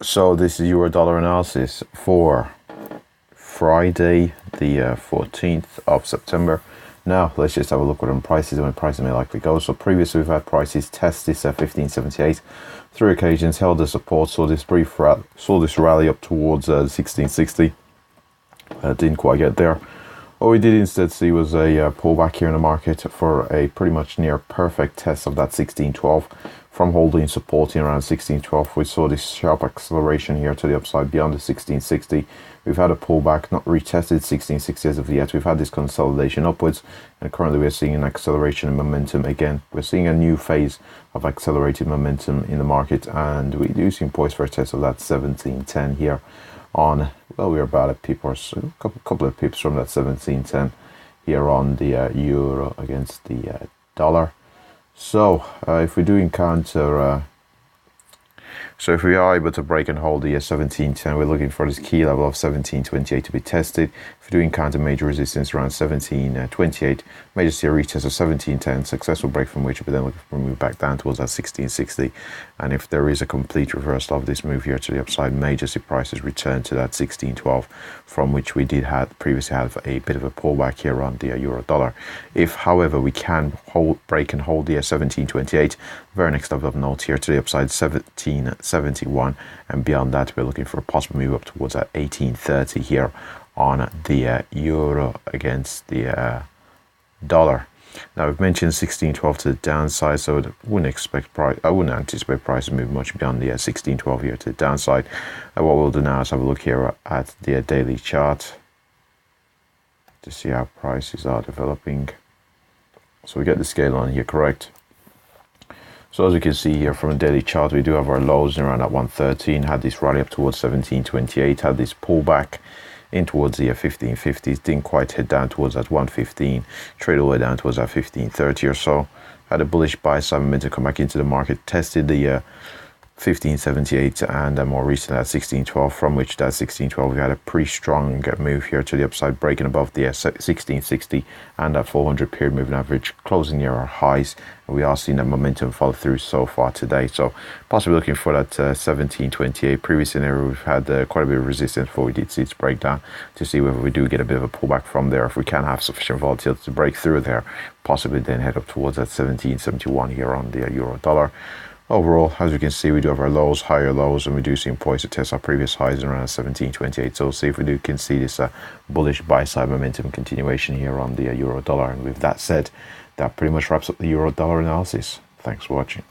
So this is euro dollar analysis for Friday, the 14th of September. Now let's just have a look at prices and when prices may likely go. So previously we've had prices test this 1578 three occasions, held the support, saw this rally up towards 1660. Didn't quite get there. What we did instead see was a pullback here in the market for a pretty much near perfect test of that 1612. From holding supporting around 1612, we saw this sharp acceleration here to the upside beyond the 1660. We've had a pullback, not retested 1660 as of yet. We've had this consolidation upwards, and currently we're seeing an acceleration in momentum again. We're seeing a new phase of accelerated momentum in the market, and we do seem poised for a test of that 1710 here on, well, we're about a pip or so, a couple of pips from that 1710 here on the euro against the dollar. So if we do encounter, so if we are able to break and hold the 1710, we're looking for this key level of 1728 to be tested. If we do encounter major resistance around 1728, may just see a retest of 1710, successful break from which we're then looking for a move back down towards that 1660. And if there is a complete reversal of this move here to the upside, may just see prices return to that 1612, from which we did previously have a bit of a pullback here on the euro dollar. If, however, we can break and hold the 1728, very next level of note here to the upside 1771, and beyond that we're looking for a possible move up towards that 1830 here on the euro against the dollar. Now we've mentioned 1612 to the downside, so I wouldn't anticipate price to move much beyond the 1612 here to the downside. And what we'll do now is have a look here at the daily chart to see how prices are developing. So we get the scale on here correct. So as you can see here from a daily chart, we do have our lows around at 113, had this rally up towards 1728, had this pullback in towards the 1550s, didn't quite head down towards that 115, trade all the way down towards that 1530 or so, had a bullish buy side momentum come back into the market, tested the 1578 and more recently at 1612, from which that 1612 we had a pretty strong move here to the upside, breaking above the 1660 and that 400 period moving average, closing near our highs, and we are seeing that momentum follow through so far today. So possibly looking for that 1728 previous scenario. We've had quite a bit of resistance before we did see its breakdown, to see whether we do get a bit of a pullback from there. If we can have sufficient volatility to break through there, possibly then head up towards that 1771 here on the euro dollar. Overall, as you can see, we do have our lows, higher lows, and we do seem poised to test our previous highs around 1728. So we'll see if we can see this bullish buy-side momentum continuation here on the euro dollar. And with that said, that pretty much wraps up the euro dollar analysis. Thanks for watching.